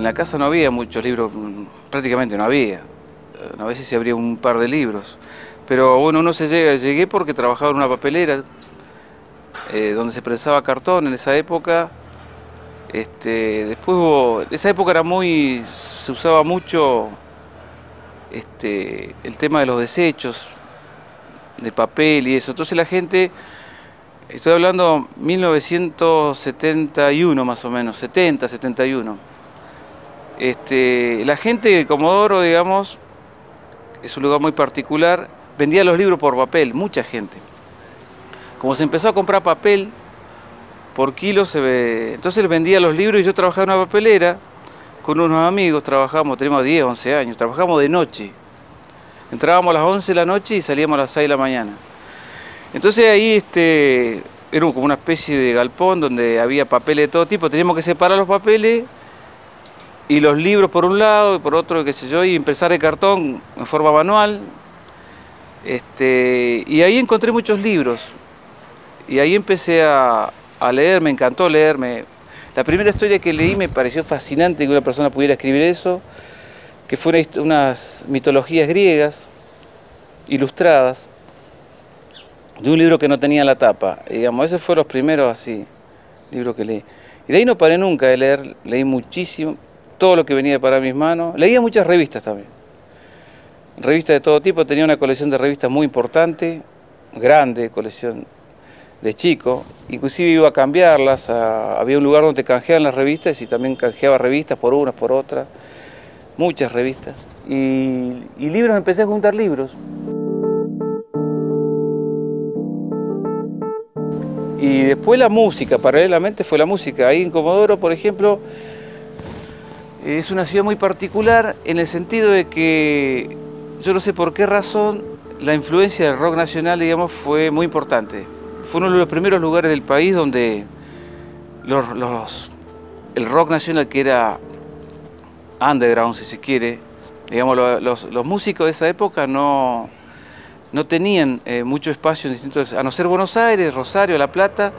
la casa no había muchos libros, prácticamente no había. A veces se abría un par de libros. Pero bueno, llegué porque trabajaba en una papelera donde se prensaba cartón en esa época. Esa época se usaba mucho el tema de los desechos, de papel y eso. Entonces la gente, estoy hablando 1971 más o menos, 70, 71. La gente de Comodoro, digamos, es un lugar muy particular, vendía los libros por papel, mucha gente. Como se empezó a comprar papel por kilo, entonces vendía los libros y yo trabajaba en una papelera con unos amigos, teníamos 10, 11 años, trabajamos de noche. Entrábamos a las 11 de la noche y salíamos a las 6 de la mañana. Entonces ahí era como una especie de galpón donde había papeles de todo tipo, teníamos que separar los papeles y los libros por un lado y por otro, qué sé yo, y empezar el cartón en forma manual. Y ahí encontré muchos libros y ahí empecé a leer, me encantó leerme. La primera historia que leí me pareció fascinante que una persona pudiera escribir eso, que fue unas mitologías griegas ilustradas de un libro que no tenía la tapa. Digamos, esos fueron los primeros así libros que leí. Y de ahí no paré nunca de leer, leí muchísimo, todo lo que venía para mis manos. Leía muchas revistas también, revistas de todo tipo, tenía una colección de revistas muy importante, grande, colección de chico, inclusive iba a cambiarlas, había un lugar donde canjeaban las revistas y también canjeaba revistas por unas, por otras, muchas revistas. Y libros, empecé a juntar libros. Y después la música, paralelamente fue la música. Ahí en Comodoro, por ejemplo, es una ciudad muy particular en el sentido de que, yo no sé por qué razón, la influencia del rock nacional, digamos, fue muy importante. Fue uno de los primeros lugares del país donde el rock nacional, que era underground, si se quiere, digamos, los músicos de esa época no tenían mucho espacio en distintos, a no ser Buenos Aires, Rosario, La Plata,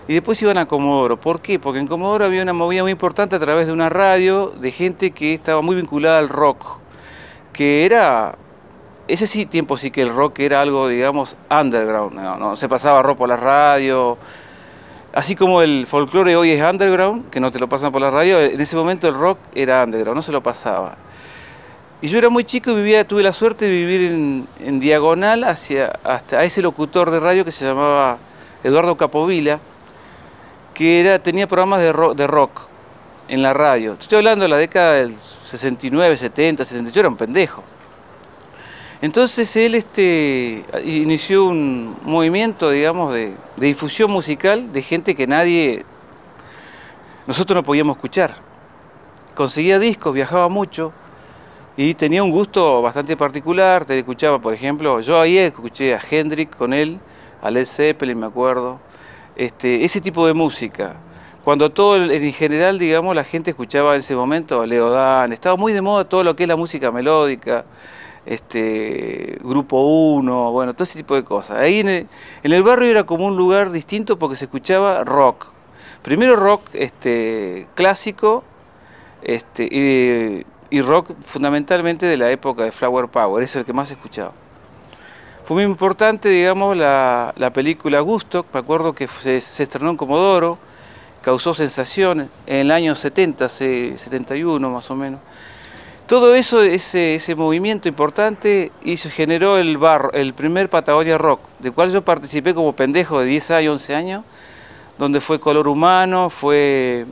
y después iban a Comodoro. ¿Por qué? Porque en Comodoro había una movida muy importante a través de una radio de gente que estaba muy vinculada al rock, que era, ese sí tiempo sí que el rock era algo, digamos, underground, no se pasaba rock por la radio, así como el folclore hoy es underground, que no te lo pasan por la radio, en ese momento el rock era underground, no se lo pasaba. Y yo era muy chico y tuve la suerte de vivir en diagonal hasta ese locutor de radio que se llamaba Eduardo Capovilla, que tenía programas de rock en la radio. Estoy hablando de la década del 69, 70, 60, yo era un pendejo. Entonces él inició un movimiento, digamos, de difusión musical de gente que nosotros no podíamos escuchar. Conseguía discos, viajaba mucho y tenía un gusto bastante particular. Te escuchaba, por ejemplo, yo ahí escuché a Hendrix con él, a Led Zeppelin, me acuerdo, ese tipo de música. Cuando en general, digamos, la gente escuchaba en ese momento a Leo Dan, estaba muy de moda todo lo que es la música melódica, Grupo 1, bueno, todo ese tipo de cosas. Ahí en el barrio era como un lugar distinto porque se escuchaba rock. Primero rock clásico y rock fundamentalmente de la época de Flower Power, ese es el que más se escuchaba. Fue muy importante, digamos, la película Woodstock, me acuerdo que se estrenó en Comodoro, causó sensación en el año 70, 71 más o menos. Todo eso, ese movimiento importante, generó el primer Patagonia Rock, del cual yo participé como pendejo de 10 años, 11 años, donde fue Color Humano, fue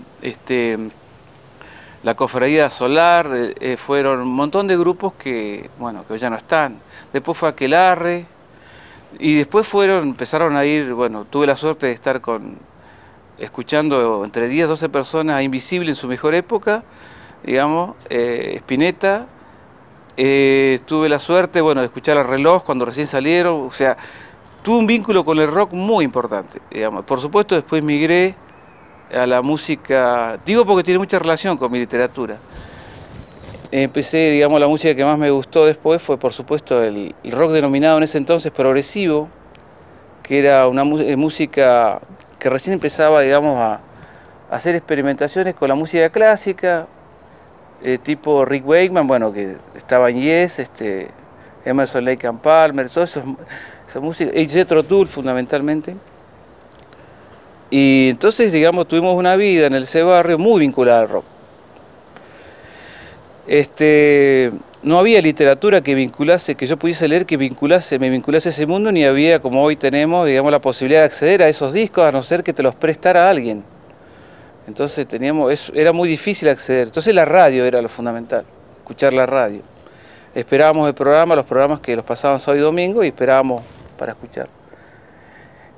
la Cofradía Solar, fueron un montón de grupos que ya no están. Después fue Aquelarre, y después empezaron a ir, bueno, tuve la suerte de estar escuchando entre 10 12 personas a Invisible en su mejor época, digamos, Spinetta. Tuve la suerte, bueno, de escuchar a Reloj cuando recién salieron, o sea, tuve un vínculo con el rock muy importante, digamos. Por supuesto, después migré a la música, digo porque tiene mucha relación con mi literatura. Empecé, digamos, la música que más me gustó después fue, por supuesto, el rock denominado en ese entonces progresivo, que era una música que recién empezaba, digamos, a hacer experimentaciones con la música clásica, tipo Rick Wakeman, bueno, que estaba en Yes, Emerson Lake and Palmer, toda esa música, y Jethro Tull fundamentalmente. Y entonces, digamos, tuvimos una vida en el C Barrio muy vinculada al rock. No había literatura que vinculase, que yo pudiese leer, que me vinculase a ese mundo, ni había, como hoy tenemos, digamos, la posibilidad de acceder a esos discos, a no ser que te los prestara alguien. Entonces era muy difícil acceder. Entonces la radio era lo fundamental, escuchar la radio. Esperábamos el programa, los programas que los pasaban sábado y domingo, y esperábamos para escuchar.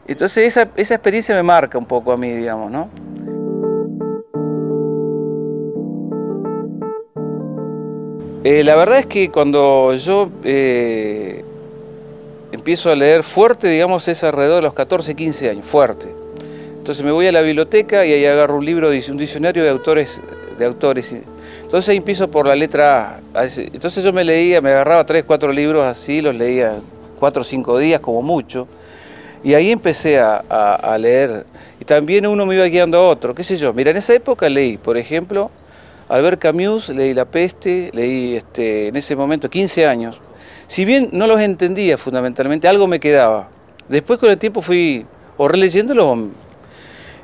Entonces esa experiencia me marca un poco a mí, digamos, ¿no? La verdad es que cuando yo empiezo a leer fuerte, digamos, es alrededor de los 14, 15 años, fuerte. Entonces me voy a la biblioteca y ahí agarro un libro, un diccionario de autores. Entonces ahí empiezo por la letra A. Entonces yo me agarraba 3, 4 libros así, los leía 4 o 5 días como mucho. Y ahí empecé a leer. Y también uno me iba guiando a otro, qué sé yo. Mira, en esa época leí, por ejemplo, Albert Camus, leí La Peste, leí en ese momento 15 años. Si bien no los entendía fundamentalmente, algo me quedaba. Después con el tiempo fui o releyéndolos.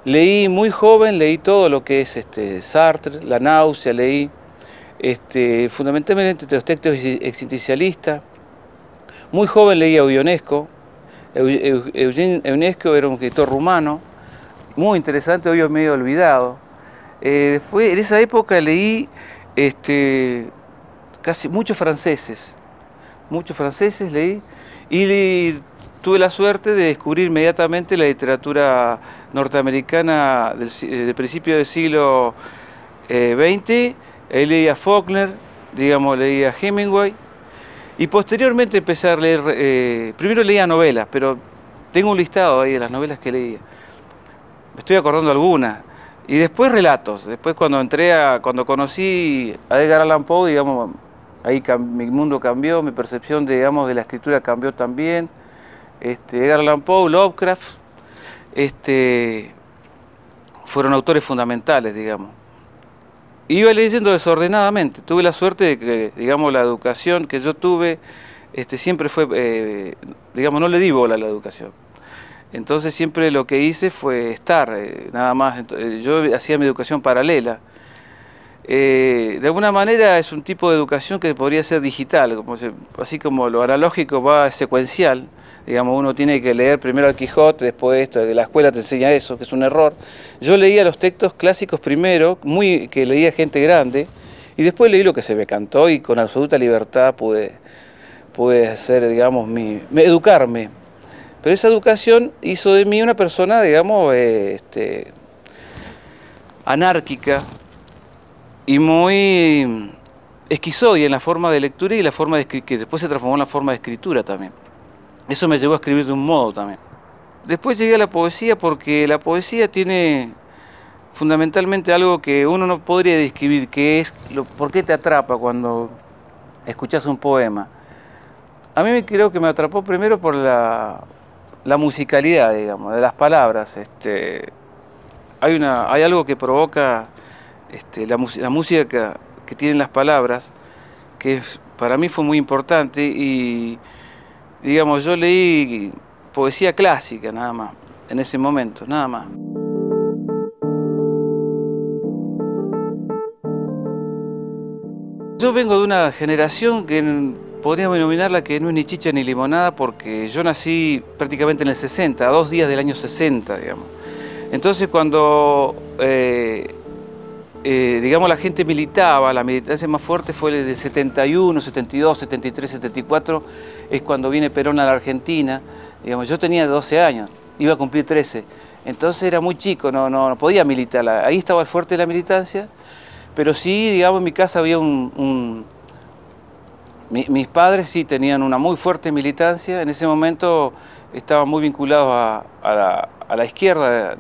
Leí muy joven, leí todo lo que es Sartre, La Náusea, leí fundamentalmente los textos existencialistas. Muy joven leí a Ionesco. Ionesco era un escritor rumano, muy interesante, hoy medio olvidado. Después, en esa época leí casi muchos franceses leí, y tuve la suerte de descubrir inmediatamente la literatura norteamericana del principio del siglo XX. Leí a Faulkner, digamos, leí a Hemingway, y posteriormente empecé a leer, primero leía novelas, pero tengo un listado ahí de las novelas que leía. Me estoy acordando algunas. Y después relatos. Después cuando conocí a Edgar Allan Poe, digamos, ahí mi mundo cambió, mi percepción, digamos, de la escritura cambió también. Edgar Allan Poe, Lovecraft, fueron autores fundamentales, digamos. Iba leyendo desordenadamente. Tuve la suerte de que, digamos, la educación que yo tuve siempre fue, digamos, no le di bola a la educación. Entonces siempre lo que hice fue estar, nada más. Yo hacía mi educación paralela. De alguna manera es un tipo de educación que podría ser digital, así como lo analógico va secuencial. Digamos, uno tiene que leer primero al Quijote, después esto, la escuela te enseña eso, que es un error. Yo leía los textos clásicos primero, que leía gente grande, y después leí lo que se me cantó y con absoluta libertad pude hacer, digamos, educarme. Pero esa educación hizo de mí una persona, digamos, anárquica y muy esquizoide en la forma de lectura y la forma de que después se transformó en la forma de escritura también. Eso me llevó a escribir de un modo también. Después llegué a la poesía porque la poesía tiene fundamentalmente algo que uno no podría describir, que es por qué te atrapa cuando escuchas un poema. A mí creo que me atrapó primero por la musicalidad, digamos, de las palabras. Hay algo que provoca la música que tienen las palabras, que para mí fue muy importante, y digamos, yo leí poesía clásica nada más, en ese momento, nada más. Yo vengo de una generación que podríamos denominarla que no es ni chicha ni limonada, porque yo nací prácticamente en el 60, a 2 días del año 60, digamos. Entonces cuando, digamos, la gente militaba, la militancia más fuerte fue del 71, 72, 73, 74, es cuando viene Perón a la Argentina. Digamos, yo tenía 12 años, iba a cumplir 13, entonces era muy chico, no podía militar, ahí estaba el fuerte de la militancia. Pero sí, digamos, en mi casa había mis padres sí tenían una muy fuerte militancia. En ese momento estaban muy vinculados a la izquierda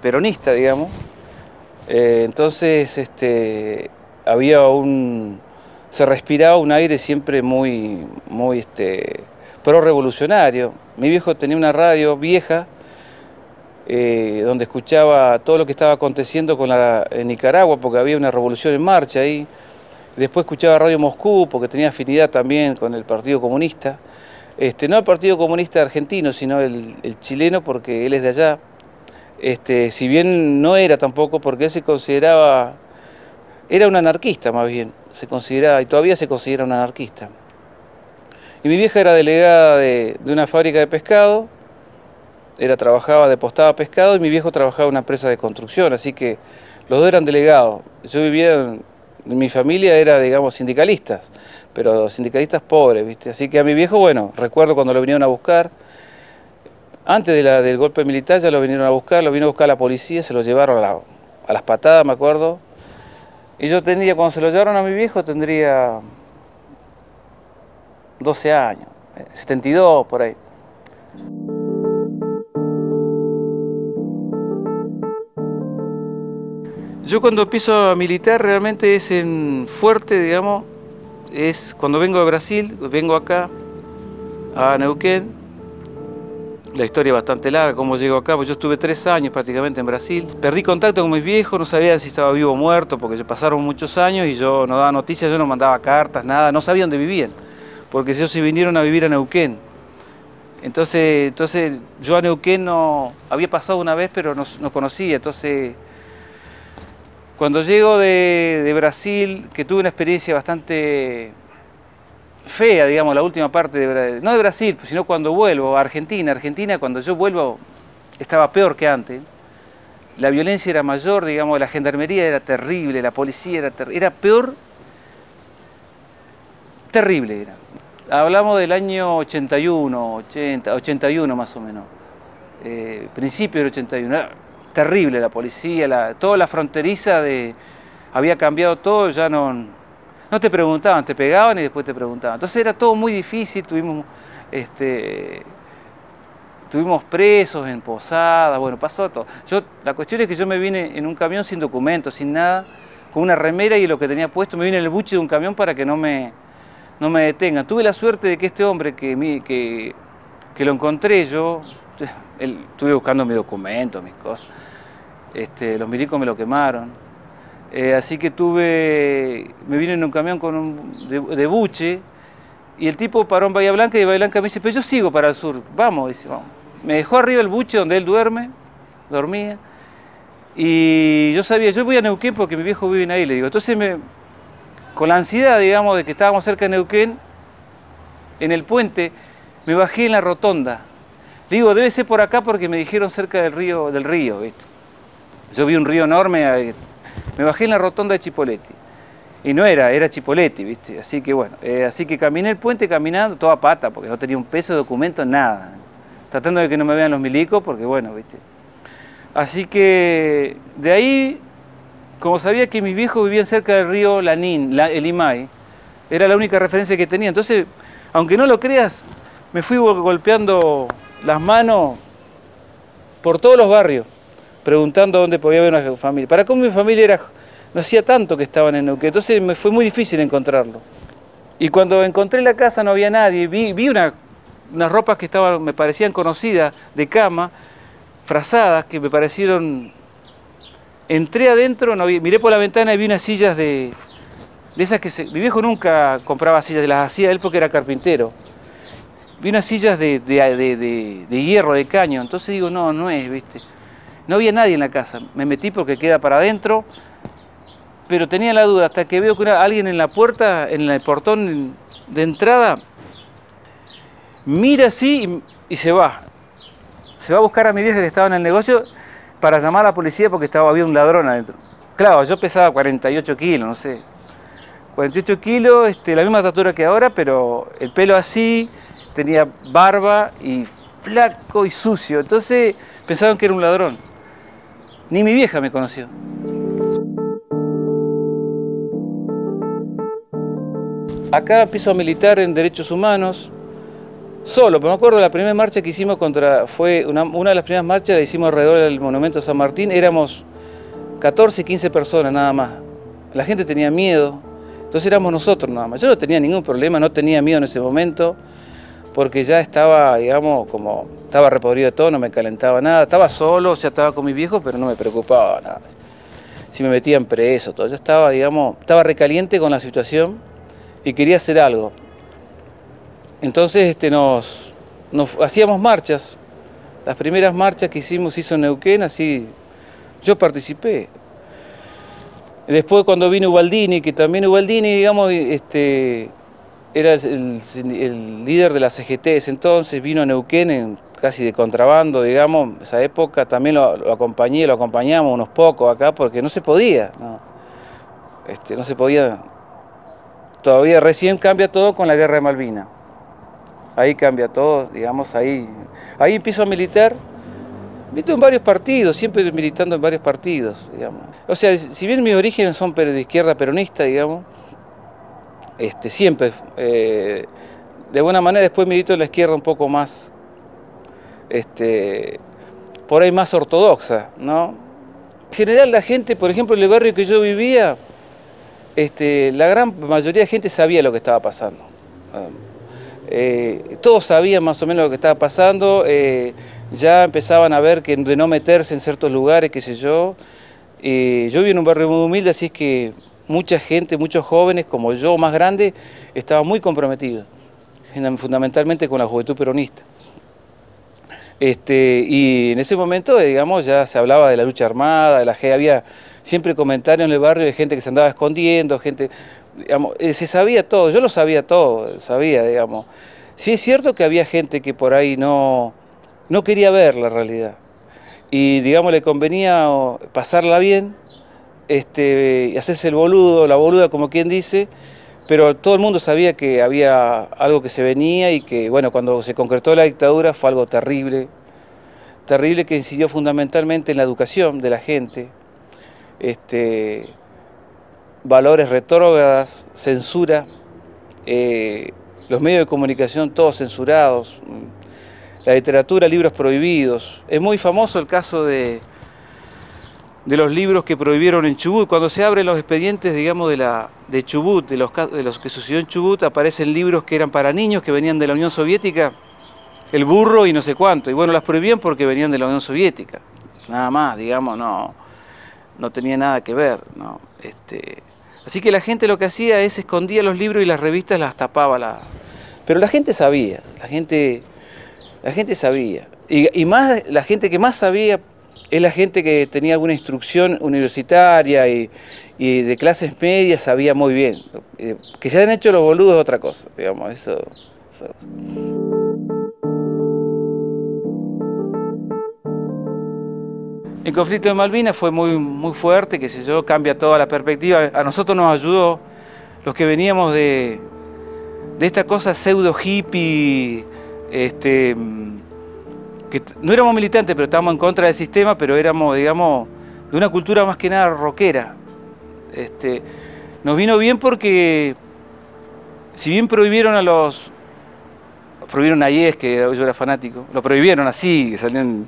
peronista, digamos. Entonces se respiraba un aire siempre muy pro-revolucionario. Mi viejo tenía una radio vieja, donde escuchaba todo lo que estaba aconteciendo en Nicaragua, porque había una revolución en marcha ahí. Después escuchaba Radio Moscú, porque tenía afinidad también con el Partido Comunista. No el Partido Comunista argentino, sino el chileno, porque él es de allá. Si bien no era tampoco, porque él se consideraba, era un anarquista más bien, se consideraba, y todavía se considera un anarquista. Y mi vieja era delegada de una fábrica de pescado, depostaba pescado, y mi viejo trabajaba en una empresa de construcción, así que los dos eran delegados. Yo vivía, mi familia era, digamos, sindicalistas, pero sindicalistas pobres, ¿viste? Así que a mi viejo, bueno, recuerdo cuando lo vinieron a buscar, antes del golpe militar ya lo vinieron a buscar, lo vino a buscar la policía, se lo llevaron a las patadas, me acuerdo. Y yo cuando se lo llevaron a mi viejo, tendría 12 años, 72 por ahí. Yo cuando empiezo a militar realmente es en fuerte, digamos, es cuando vengo de Brasil, vengo acá a Neuquén. La historia es bastante larga, cómo llego acá, pues yo estuve 3 años prácticamente en Brasil. Perdí contacto con mis viejos, no sabían si estaba vivo o muerto, porque pasaron muchos años y yo no daba noticias, yo no mandaba cartas, nada, no sabía dónde vivían, porque ellos se vinieron a vivir a Neuquén. Entonces yo a Neuquén no había pasado una vez, pero no conocía. Entonces, cuando llego de Brasil, que tuve una experiencia bastante fea, digamos, la última parte, no de Brasil, sino cuando vuelvo a Argentina. Argentina, cuando yo vuelvo, estaba peor que antes. La violencia era mayor, digamos, la gendarmería era terrible, la policía era peor, terrible era. Hablamos del año 81 más o menos, principio del 81, era terrible la policía, toda la fronteriza había cambiado todo, ya no te preguntaban, te pegaban y después te preguntaban. Entonces era todo muy difícil, tuvimos presos en Posadas, bueno, pasó todo. La cuestión es que yo me vine en un camión sin documentos, sin nada, con una remera y lo que tenía puesto, me vine en el buche de un camión para que no me detengan. Tuve la suerte de que este hombre que lo encontré yo, estuve buscando mis documentos, mis cosas, los milicos me lo quemaron. Así que me vine en un camión de buche y el tipo paró en Bahía Blanca y de Bahía Blanca me dice, pero yo sigo para el sur, vamos, dice, vamos. Me dejó arriba el buche donde él dormía, y yo sabía, yo voy a Neuquén porque mi viejo vive ahí, le digo. Entonces con la ansiedad, digamos, de que estábamos cerca de Neuquén, en el puente, me bajé en la rotonda. Le digo, debe ser por acá porque me dijeron cerca del río, ¿viste? Yo vi un río enorme. Me bajé en la rotonda de Chipoleti. Y no era Chipoleti, ¿viste? Así que bueno, así que caminé el puente caminando, toda pata, porque no tenía un peso de documento, nada. Tratando de que no me vean los milicos, porque bueno, ¿viste? Así que de ahí, como sabía que mis viejos vivían cerca del río Lanín, el Limay, era la única referencia que tenía. Entonces, aunque no lo creas, me fui golpeando las manos por todos los barrios, preguntando dónde podía haber una familia. Para cómo mi familia no hacía tanto que estaban en Neuquén, entonces me fue muy difícil encontrarlo. Y cuando encontré la casa no había nadie, vi unas ropas que me parecían conocidas, de cama, frazadas, que me parecieron... Entré adentro, miré por la ventana y vi unas sillas de esas que mi viejo nunca compraba sillas, las hacía él porque era carpintero. Vi unas sillas de hierro, de caño, entonces digo, no es, ¿viste? No había nadie en la casa, me metí porque queda para adentro, pero tenía la duda hasta que veo que alguien en la puerta, en el portón de entrada, mira así y se va. Se va a buscar a mi vieja que estaba en el negocio para llamar a la policía porque había un ladrón adentro. Claro, yo pesaba 48 kilos, no sé. 48 kilos, la misma estatura que ahora, pero el pelo así, tenía barba y flaco y sucio. Entonces pensaban que era un ladrón. Ni mi vieja me conoció. Acá empiezo a militar en derechos humanos, solo, pero me acuerdo de la primera marcha que hicimos fue una de las primeras marchas, la hicimos alrededor del Monumento a San Martín, éramos 14, 15 personas nada más. La gente tenía miedo, entonces éramos nosotros nada más. Yo no tenía ningún problema, no tenía miedo en ese momento. porque ya estaba, digamos, como estaba repodrido de todo, no me calentaba nada, estaba solo, o sea, estaba con mis viejos, pero no me preocupaba nada. Si me metían preso, todo, ya estaba, digamos, estaba recaliente con la situación y quería hacer algo. Entonces nos hacíamos marchas, las primeras marchas que hicimos hizo en Neuquén, así yo participé. Después cuando vino Ubaldini, que también Ubaldini, digamos, era el líder de la CGT ese entonces, vino a Neuquén casi de contrabando, digamos, esa época también lo acompañamos unos pocos acá porque no se podía, ¿no? No se podía, todavía recién cambia todo con la guerra de Malvinas. Ahí cambia todo, digamos, ahí empiezo a militar, milito en varios partidos, siempre militando en varios partidos, digamos. O sea, si bien mis orígenes son de izquierda peronista, digamos, siempre, de buena manera después milito en la izquierda un poco más, por ahí más ortodoxa, ¿no? En general la gente, por ejemplo, en el barrio que yo vivía, la gran mayoría de gente sabía lo que estaba pasando. Todos sabían más o menos lo que estaba pasando, ya empezaban a ver que de no meterse en ciertos lugares, qué sé yo. Yo viví en un barrio muy humilde, así es que mucha gente, muchos jóvenes como yo, más grandes, estaban muy comprometidos, fundamentalmente con la juventud peronista. Y en ese momento, digamos, ya se hablaba de la lucha armada, había siempre comentarios en el barrio de gente que se andaba escondiendo, gente, digamos, se sabía todo, yo lo sabía todo, sabía, digamos. Sí es cierto que había gente que por ahí no quería ver la realidad y, digamos, le convenía pasarla bien, y hacerse el boludo, la boluda, como quien dice, pero todo el mundo sabía que había algo que se venía y que, bueno, cuando se concretó la dictadura fue algo terrible, terrible, que incidió fundamentalmente en la educación de la gente, valores retrógradas, censura, los medios de comunicación todos censurados, la literatura, libros prohibidos. Es muy famoso el caso de los libros que prohibieron en Chubut. Cuando se abren los expedientes, digamos, de Chubut, de los que sucedió en Chubut, aparecen libros que eran para niños, que venían de la Unión Soviética, El burro y no sé cuánto. Y bueno, las prohibían porque venían de la Unión Soviética. Nada más, digamos, no tenía nada que ver, ¿no? Así que la gente lo que hacía es escondía los libros y las revistas las tapaba. Pero la gente sabía, la gente sabía. Y más, la gente que más sabía es la gente que tenía alguna instrucción universitaria y de clases medias, sabía muy bien. Que se han hecho los boludos es otra cosa, digamos, eso. El conflicto de Malvinas fue muy fuerte, qué sé yo, cambia toda la perspectiva. A nosotros nos ayudó, los que veníamos de esta cosa pseudo hippie, que no éramos militantes, pero estábamos en contra del sistema, pero éramos, digamos, de una cultura más que nada rockera. Nos vino bien porque, si bien prohibieron a Yes, que yo era fanático, lo prohibieron así, salió en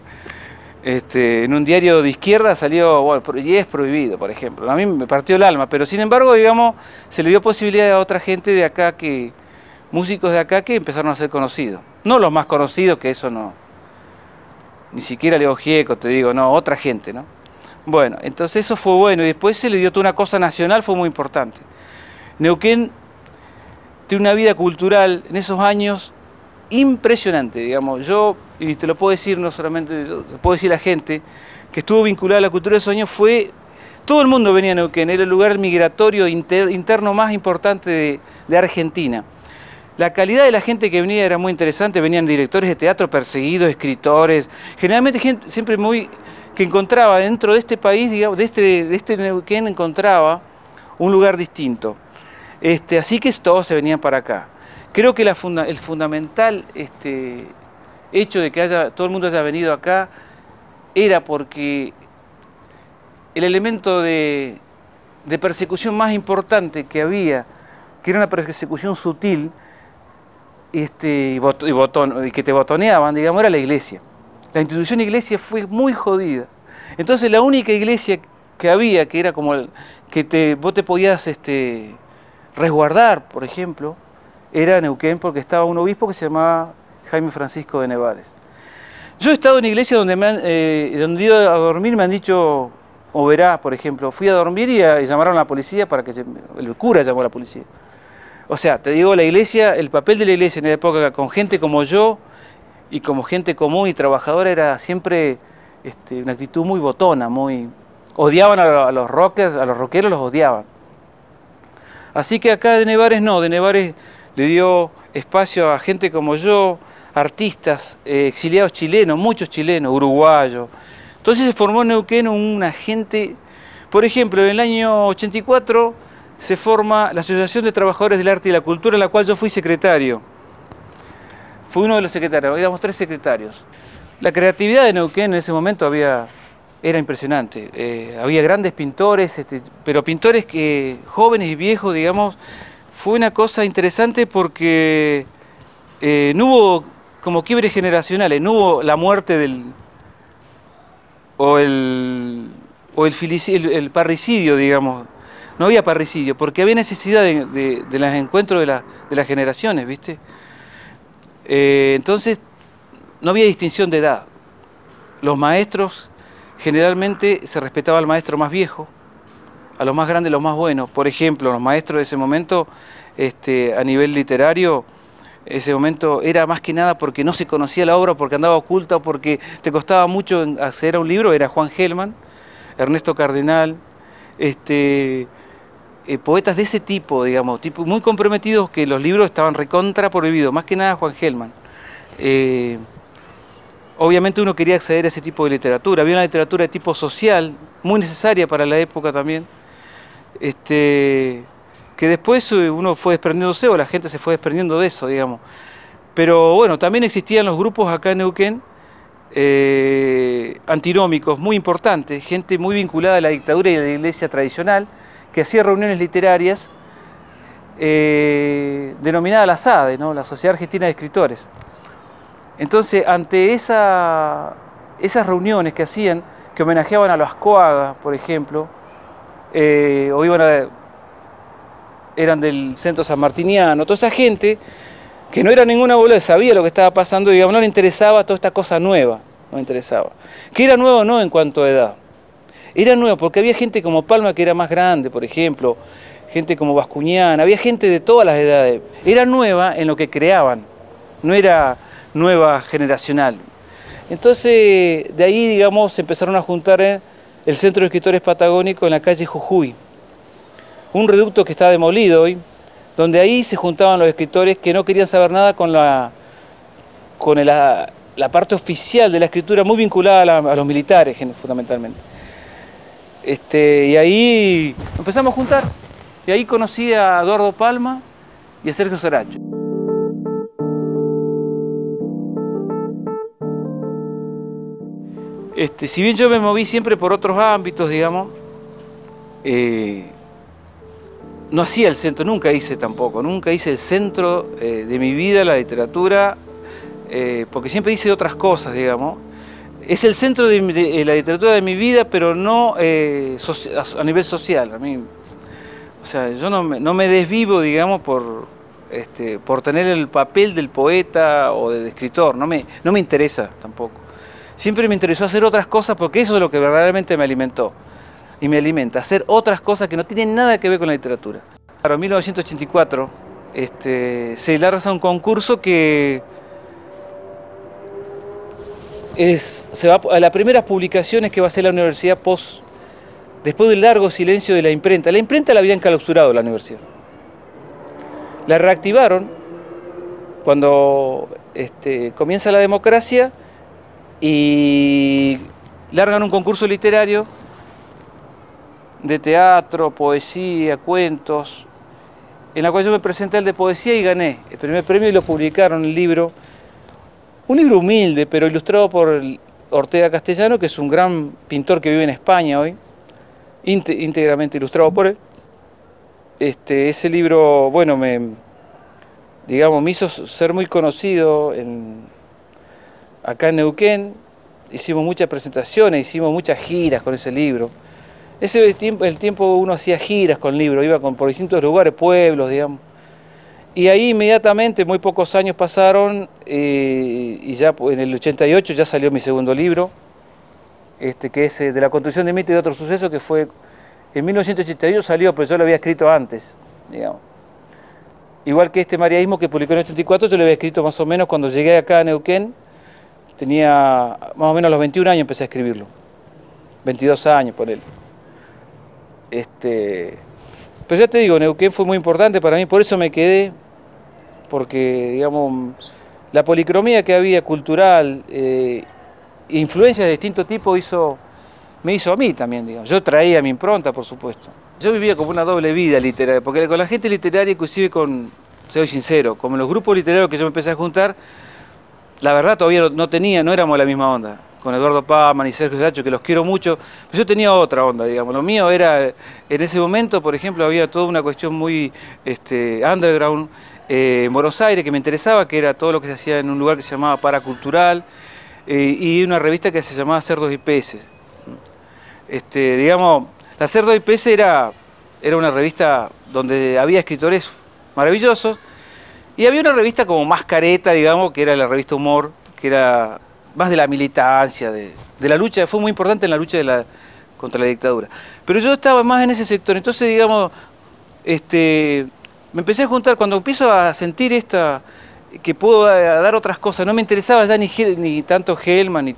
un diario de izquierda, salió, bueno, Yes prohibido, por ejemplo. A mí me partió el alma, pero sin embargo, digamos, se le dio posibilidad a otra gente de acá, músicos de acá que empezaron a ser conocidos. No los más conocidos, que eso no, ni siquiera Leo Gieco, te digo, no, otra gente, ¿no? Bueno, entonces eso fue bueno, y después se le dio toda una cosa nacional, fue muy importante. Neuquén tiene una vida cultural en esos años impresionante, digamos. Yo, y te lo puedo decir, no solamente yo, lo puedo decir a la gente que estuvo vinculada a la cultura de esos años, todo el mundo venía a Neuquén, era el lugar migratorio interno más importante de Argentina. La calidad de la gente que venía era muy interesante, venían directores de teatro perseguidos, escritores, generalmente gente siempre que encontraba dentro de este país, digamos, de este Neuquén, encontraba un lugar distinto. Así que todos se venían para acá. Creo que el fundamental hecho de que todo el mundo haya venido acá era porque el elemento de persecución más importante que había, que era una persecución sutil, y que te botoneaban, digamos, era la iglesia. La institución iglesia fue muy jodida. Entonces la única iglesia que había, que era como vos te podías resguardar, por ejemplo, era Neuquén porque estaba un obispo que se llamaba Jaime Francisco de Nevares. Yo he estado en iglesias donde donde he ido a dormir me han dicho Oberá, por ejemplo. Fui a dormir y llamaron a la policía para que el cura llamó a la policía. O sea, te digo, la iglesia, el papel de la iglesia en la época con gente como yo y como gente común y trabajadora era siempre una actitud muy botona, muy... Odiaban a los rockers, a los rockeros los odiaban. Así que acá de Nevares no, de Nevares le dio espacio a gente como yo, artistas, exiliados chilenos, muchos chilenos, uruguayos. Entonces se formó en Neuquén una gente, por ejemplo, en el año 84 se forma la Asociación de Trabajadores del Arte y la Cultura, en la cual yo fui secretario. Fui uno de los secretarios, éramos 3 secretarios. La creatividad de Neuquén en ese momento era impresionante. Había grandes pintores, pero pintores jóvenes y viejos, digamos. Fue una cosa interesante porque no hubo como quiebres generacionales, no hubo la muerte el parricidio, digamos. No había parricidio, porque había necesidad de los encuentros de las generaciones, ¿viste? Entonces, no había distinción de edad. Los maestros, generalmente, se respetaba al maestro más viejo, a los más grandes, los más buenos. Por ejemplo, los maestros de ese momento, a nivel literario, ese momento era más que nada porque no se conocía la obra, porque andaba oculta, porque te costaba mucho acceder a un libro. Era Juan Gelman, Ernesto Cardenal, poetas de ese tipo, digamos, muy comprometidos, que los libros estaban recontra prohibidos, más que nada Juan Gelman. Obviamente uno quería acceder a ese tipo de literatura. Había una literatura de tipo social, muy necesaria para la época también, que después uno fue desprendiéndose, o la gente se fue desprendiendo de eso, digamos. Pero bueno, también existían los grupos acá en Neuquén, antinómicos, muy importantes, gente muy vinculada a la dictadura y a la iglesia tradicional, que hacía reuniones literarias denominada la SADE, ¿no? La Sociedad Argentina de Escritores. Entonces, ante esas reuniones que hacían, que homenajeaban a los Ascoaga, por ejemplo, o eran del centro sanmartiniano, toda esa gente que no era ninguna boluda, sabía lo que estaba pasando, digamos, no le interesaba toda esta cosa nueva, no le interesaba. Que era nuevo no en cuanto a edad, era nuevo porque había gente como Palma que era más grande, por ejemplo, gente como Bascuñán, había gente de todas las edades. Era nueva en lo que creaban, no era nueva generacional. Entonces, de ahí, digamos, se empezaron a juntar en el Centro de Escritores Patagónicos en la calle Jujuy, un reducto que está demolido hoy, donde ahí se juntaban los escritores que no querían saber nada con la parte oficial de la escritura, muy vinculada a los militares, fundamentalmente. Y ahí empezamos a juntar, y ahí conocí a Eduardo Palma y a Sergio Saracho. Si bien yo me moví siempre por otros ámbitos, digamos, no hacía el centro, nunca hice el centro de mi vida, la literatura, porque siempre hice otras cosas, digamos. Es el centro de la literatura de mi vida, pero no a nivel social. A mí, o sea, yo no me desvivo, digamos, por tener el papel del poeta o del escritor, no me interesa tampoco. Siempre me interesó hacer otras cosas porque eso es lo que verdaderamente me alimentó. Y me alimenta, hacer otras cosas que no tienen nada que ver con la literatura. Claro, en 1984 se lanza un concurso que se va a las primeras publicaciones que va a hacer la universidad después del largo silencio de la imprenta. La imprenta la habían clausurado la universidad. La reactivaron cuando comienza la democracia y largan un concurso literario de teatro, poesía, cuentos, en la cual yo me presenté al de poesía y gané el primer premio y lo publicaron el libro. Un libro humilde, pero ilustrado por Ortega Castellano, que es un gran pintor que vive en España hoy, íntegramente ilustrado por él. Ese libro, bueno, me hizo ser muy conocido acá en Neuquén. Hicimos muchas presentaciones, hicimos muchas giras con ese libro. El tiempo uno hacía giras con libros, iba por distintos lugares, pueblos, digamos. Y ahí inmediatamente, muy pocos años pasaron, y ya en el 88 ya salió mi segundo libro, que es de la construcción de mito y de otros sucesos, que fue en 1988 salió, pero yo lo había escrito antes, digamos. Igual que este Mariaísmo que publicó en el 84, yo lo había escrito más o menos cuando llegué acá a Neuquén, tenía más o menos a los 21 años empecé a escribirlo, 22 años por él. Pero ya te digo, Neuquén fue muy importante para mí, por eso me quedé, porque, digamos, la policromía que había cultural, influencias de distinto tipo, me hizo a mí también, digamos. Yo traía mi impronta, por supuesto. Yo vivía como una doble vida literaria, porque con la gente literaria, inclusive soy sincero, con los grupos literarios que yo me empecé a juntar, la verdad todavía no éramos la misma onda. Con Eduardo Paman y Sergio Sacho, que los quiero mucho, pero yo tenía otra onda, digamos. Lo mío era, en ese momento, por ejemplo, había toda una cuestión muy underground, en Buenos Aires, que me interesaba, que era todo lo que se hacía en un lugar que se llamaba Paracultural, y una revista que se llamaba Cerdos y Peces. Digamos, la Cerdos y Peces era una revista donde había escritores maravillosos, y había una revista como más careta, digamos, que era la revista Humor, que era más de la militancia, de la lucha, fue muy importante en la lucha contra la dictadura. Pero yo estaba más en ese sector, entonces, digamos, me empecé a juntar, cuando empiezo a sentir que puedo dar otras cosas, no me interesaba ya ni tanto Hellman, ni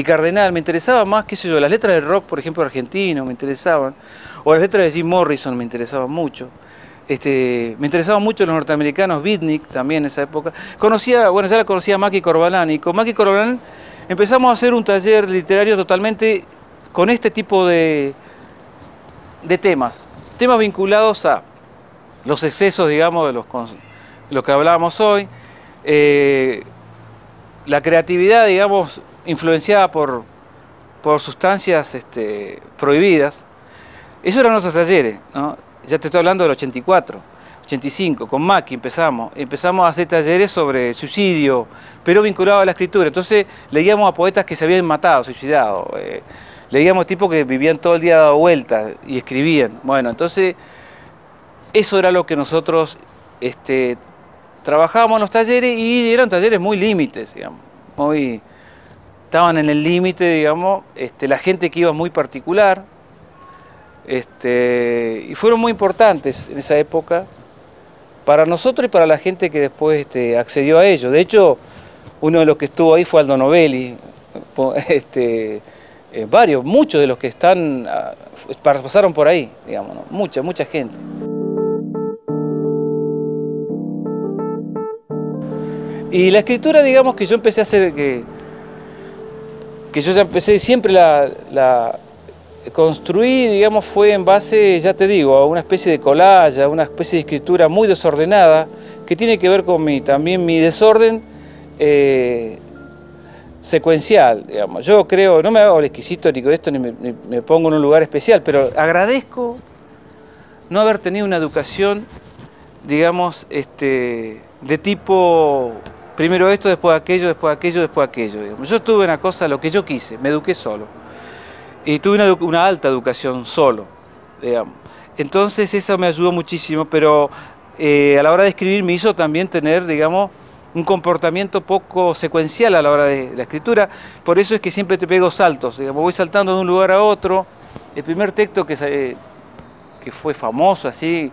Cardenal, me interesaba más, qué sé yo, las letras de rock, por ejemplo, argentino, me interesaban, o las letras de Jim Morrison me interesaban mucho. Me interesaban mucho los norteamericanos, Beatnik también en esa época. Ya la conocía a Maki Corbalán, y con Maki Corbalán empezamos a hacer un taller literario totalmente con este tipo de temas vinculados a los excesos, digamos, de lo que hablábamos hoy, la creatividad, digamos, influenciada por sustancias prohibidas. Esos eran nuestros talleres, ¿no? Ya te estoy hablando del 84, 85, con Maki empezamos a hacer talleres sobre suicidio, pero vinculado a la escritura. Entonces leíamos a poetas que se habían matado, suicidado, leíamos tipos que vivían todo el día dado vueltas y escribían. Bueno, entonces eso era lo que nosotros trabajábamos en los talleres, y eran talleres muy límites, digamos, estaban en el límite, digamos, la gente que iba muy particular. Y fueron muy importantes en esa época para nosotros y para la gente que después accedió a ellos. De hecho, uno de los que estuvo ahí fue Aldo Novelli, muchos de los que pasaron por ahí, digamos, ¿no? Mucha gente. Y la escritura, digamos, que yo empecé a hacer, que yo ya empecé siempre construí, digamos, fue en base, ya te digo, a una especie de collage, a una especie de escritura muy desordenada, que tiene que ver con también mi desorden secuencial, digamos. Yo creo, no me hago el exquisito ni con esto, ni me pongo en un lugar especial, pero agradezco no haber tenido una educación, digamos, de tipo, primero esto, después aquello, después aquello, después aquello, digamos. Yo tuve una cosa, lo que yo quise, me eduqué solo. Y tuve una alta educación solo, digamos. Entonces eso me ayudó muchísimo, pero a la hora de escribir me hizo también tener, digamos, un comportamiento poco secuencial a la hora de la escritura. Por eso es que siempre te pego saltos, digamos, voy saltando de un lugar a otro. El primer texto que fue famoso, así,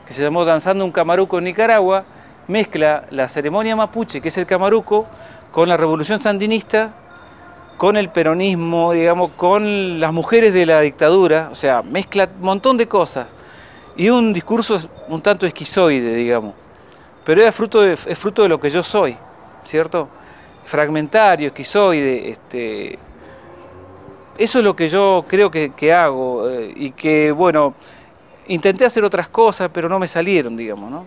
que se llamó Danzando un Camaruco en Nicaragua, mezcla la ceremonia mapuche, que es el camaruco, con la revolución sandinista, con el peronismo, digamos, con las mujeres de la dictadura, o sea, mezcla un montón de cosas. Y un discurso un tanto esquizoide, digamos. Pero es fruto de lo que yo soy, ¿cierto? Fragmentario, esquizoide, eso es lo que yo creo que hago, y que, bueno, intenté hacer otras cosas, pero no me salieron, digamos, ¿no?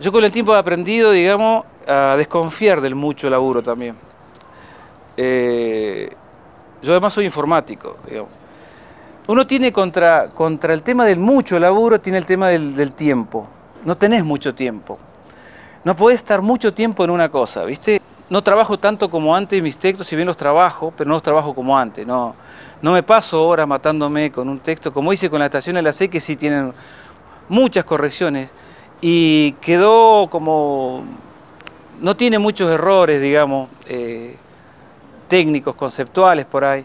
Yo con el tiempo he aprendido, digamos, a desconfiar del mucho laburo también. Yo además soy informático, digamos. Uno tiene contra el tema del mucho laburo, tiene el tema del tiempo. No tenés mucho tiempo. No podés estar mucho tiempo en una cosa, ¿viste? No trabajo tanto como antes mis textos, si bien los trabajo, pero no los trabajo como antes. No me paso horas matándome con un texto, como hice con La Estación de la C, que sí tienen muchas correcciones y quedó como, no tiene muchos errores, digamos, técnicos, conceptuales por ahí,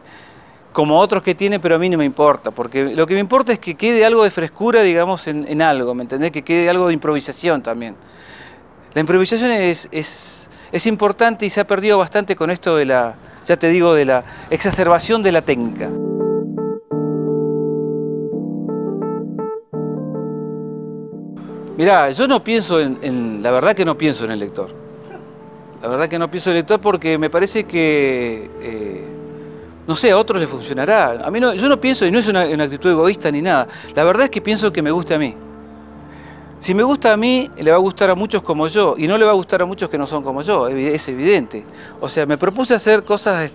como otros que tiene, pero a mí no me importa, porque lo que me importa es que quede algo de frescura, digamos, en algo, ¿me entendés? Que quede algo de improvisación también. La improvisación es importante y se ha perdido bastante con esto de la, ya te digo, de la exacerbación de la técnica. Mirá, yo no pienso la verdad que no pienso en el lector. La verdad que no pienso en el lector porque me parece que, no sé, a otros les funcionará. A mí no, yo no pienso, y no es una actitud egoísta ni nada. La verdad es que pienso que me guste a mí. Si me gusta a mí, le va a gustar a muchos como yo, y no le va a gustar a muchos que no son como yo, es evidente. O sea, me propuse hacer cosas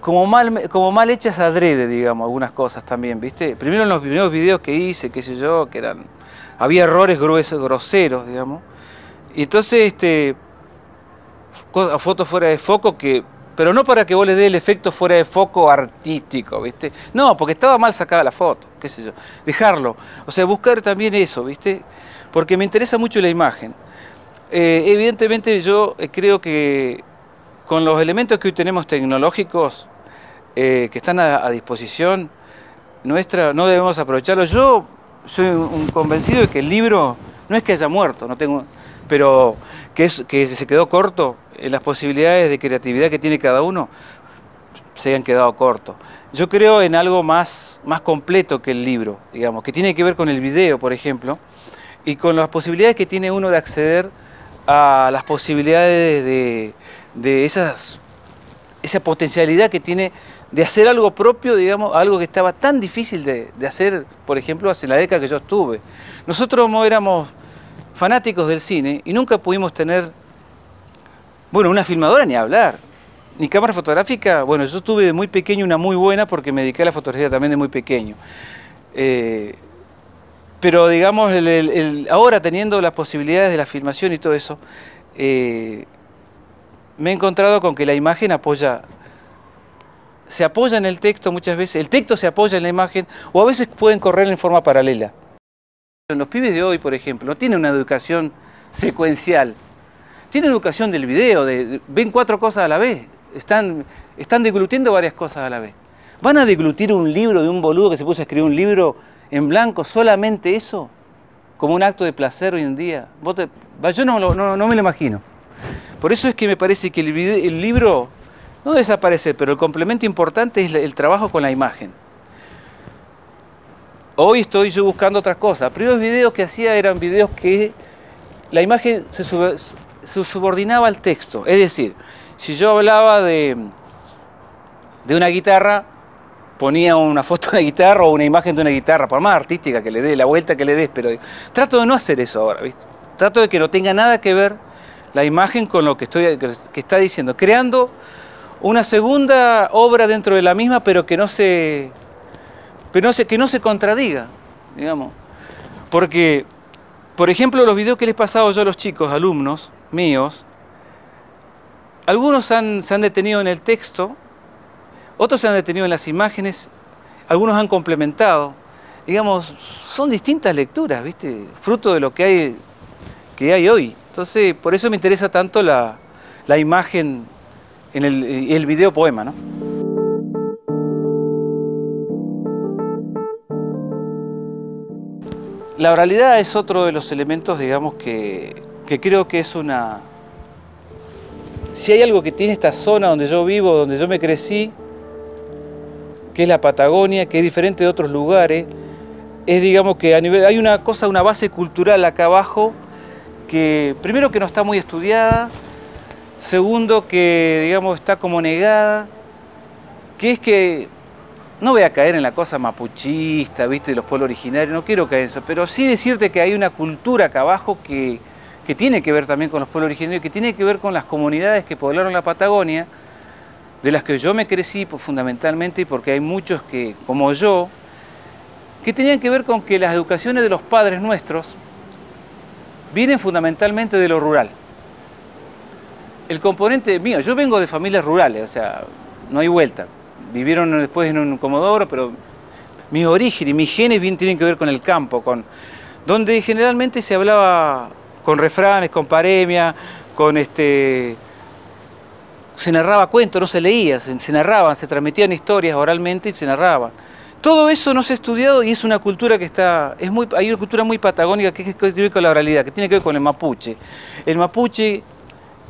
como mal hechas adrede, digamos, algunas cosas también, ¿viste? Primero en los primeros videos que hice, qué sé yo, que había errores groseros, digamos. Y entonces, fotos fuera de foco pero no para que vos le dé el efecto fuera de foco artístico, ¿viste? No, porque estaba mal sacada la foto, qué sé yo. Dejarlo. O sea, buscar también eso, ¿viste? Porque me interesa mucho la imagen. Evidentemente yo creo que con los elementos que hoy tenemos tecnológicos, que están a disposición nuestra, no debemos aprovecharlos. Yo soy un convencido de que el libro no es que haya muerto, pero que se quedó corto en las posibilidades de creatividad que tiene cada uno, se hayan quedado cortos. Yo creo en algo más completo que el libro, digamos, que tiene que ver con el video, por ejemplo, y con las posibilidades que tiene uno de acceder a las posibilidades de esa potencialidad que tiene de hacer algo propio, digamos, algo que estaba tan difícil de hacer, por ejemplo, hace la década que yo estuve. Nosotros no éramos fanáticos del cine y nunca pudimos tener, bueno, una filmadora ni hablar, ni cámara fotográfica. Bueno, yo tuve de muy pequeño una muy buena porque me dediqué a la fotografía también de muy pequeño. Pero digamos, ahora teniendo las posibilidades de la filmación y todo eso, me he encontrado con que la imagen se apoya en el texto muchas veces, el texto se apoya en la imagen, o a veces pueden correr en forma paralela. Los pibes de hoy, por ejemplo, no tienen una educación secuencial, tienen educación del video, ven 4 cosas a la vez, están deglutiendo varias cosas a la vez. ¿Van a deglutir un libro de un boludo que se puso a escribir un libro en blanco, solamente eso? Como un acto de placer hoy en día. Yo no me lo imagino. Por eso es que me parece que el libro no desaparece, pero el complemento importante es el trabajo con la imagen. Hoy estoy yo buscando otras cosas. Los primeros videos que hacía eran videos que la imagen se subordinaba al texto. Es decir, si yo hablaba de una guitarra, ponía una foto de una guitarra o una imagen de una guitarra, por más artística que le dé, la vuelta que le des, pero trato de no hacer eso ahora, ¿viste? Trato de que no tenga nada que ver la imagen con lo que está diciendo, creando una segunda obra dentro de la misma, pero que no se contradiga, digamos. Porque, por ejemplo, los videos que les he pasado yo a los chicos, alumnos míos, algunos se han detenido en el texto, otros se han detenido en las imágenes, algunos han complementado. Digamos, son distintas lecturas, ¿viste? Fruto de lo que hay hoy. Entonces, por eso me interesa tanto la imagen en el video poema, ¿no? La oralidad es otro de los elementos, digamos, que creo que es una... Si hay algo que tiene esta zona donde yo vivo, donde yo me crecí, que es la Patagonia, que es diferente de otros lugares, es, digamos, que hay una base cultural acá abajo, que primero que no está muy estudiada, segundo que, digamos, está como negada, que es que, no voy a caer en la cosa mapuchista, ¿viste?, de los pueblos originarios, no quiero caer en eso, pero sí decirte que hay una cultura acá abajo que tiene que ver también con los pueblos originarios, que tiene que ver con las comunidades que poblaron la Patagonia, de las que yo me crecí fundamentalmente, porque hay muchos que, como yo, que tenían que ver con que las educaciones de los padres nuestros vienen fundamentalmente de lo rural. El componente mío, yo vengo de familias rurales, o sea, no hay vuelta. Vivieron después en un Comodoro, pero mis orígenes, mis genes bien tienen que ver con el campo, donde generalmente se hablaba con refranes, con paremia, se narraba cuentos, no se leía, se narraban, se transmitían historias oralmente y se narraban. Todo eso no se ha estudiado y es una cultura que hay una cultura muy patagónica que tiene que ver con la oralidad, que tiene que ver con el mapuche. El mapuche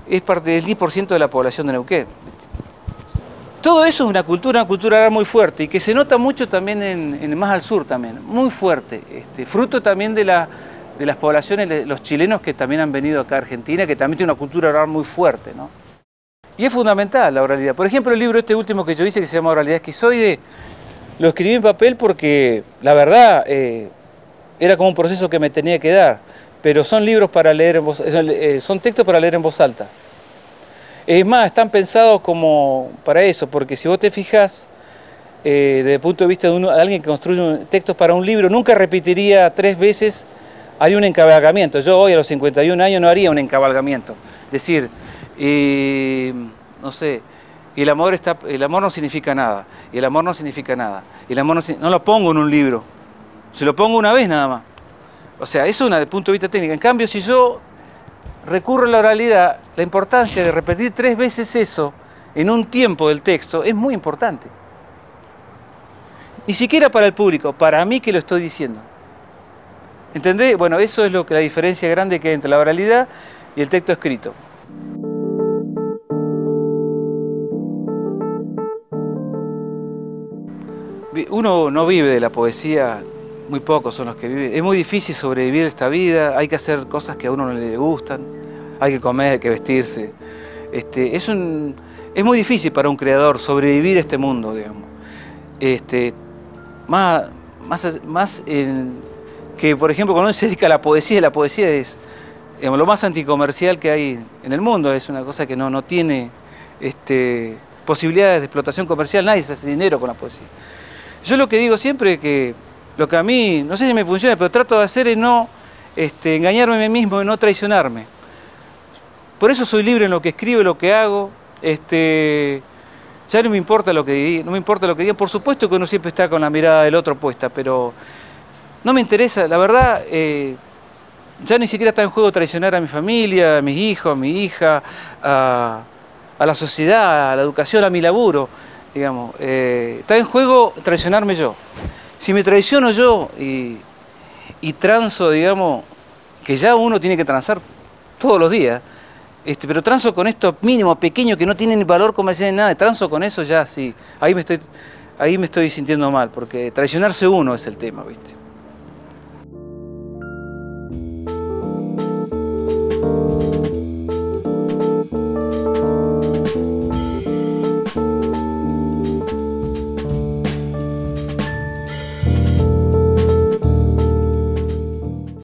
es parte del 10% de la población de Neuquén. Todo eso es una cultura oral muy fuerte y que se nota mucho también más al sur también, muy fuerte, fruto también de las poblaciones, los chilenos que también han venido acá a Argentina, que también tienen una cultura oral muy fuerte, ¿no? Y es fundamental la oralidad. Por ejemplo, el libro último que yo hice, que se llama Oralidad Esquizoide, lo escribí en papel porque, la verdad, era como un proceso que me tenía que dar, pero son libros para leer son textos para leer en voz alta. Es más, están pensados como para eso, porque si vos te fijás, desde el punto de vista de alguien que construye textos para un libro, nunca repetiría 3 veces, haría un encabalgamiento. Yo hoy a los 51 años no haría un encabalgamiento. Es decir, no sé, y el amor no significa nada, y el amor no significa nada, y el amor no lo pongo en un libro, se lo pongo una vez nada más. O sea, eso es desde el punto de vista técnico. En cambio, si yo recurro a la oralidad, la importancia de repetir 3 veces eso en un tiempo del texto es muy importante. Ni siquiera para el público, para mí que lo estoy diciendo. ¿Entendés? Bueno, eso es la diferencia grande que hay entre la oralidad y el texto escrito. Uno no vive de la poesía, muy pocos son los que viven. Es muy difícil sobrevivir esta vida, hay que hacer cosas que a uno no le gustan, hay que comer, hay que vestirse. Es muy difícil para un creador sobrevivir a este mundo, digamos. Más que, por ejemplo, cuando uno se dedica a la poesía es, digamos, lo más anticomercial que hay en el mundo, es una cosa que no tiene posibilidades de explotación comercial, nadie se hace dinero con la poesía. Yo lo que digo siempre es que lo que a mí, no sé si me funciona, pero trato de hacer es no engañarme a mí mismo y no traicionarme. Por eso soy libre en lo que escribo y lo que hago. Ya no me importa lo que digan. Por supuesto que uno siempre está con la mirada del otro puesta, pero no me interesa. La verdad, ya ni siquiera está en juego traicionar a mi familia, a mis hijos, a mi hija, a la sociedad, a la educación, a mi laburo. Digamos, está en juego traicionarme yo. Si me traiciono yo y transo, digamos, que ya uno tiene que transar todos los días, pero transo con esto mínimo, pequeño, que no tienen valor comercial ni nada, transo con eso ya, sí, ahí me estoy sintiendo mal, porque traicionarse uno es el tema, ¿viste?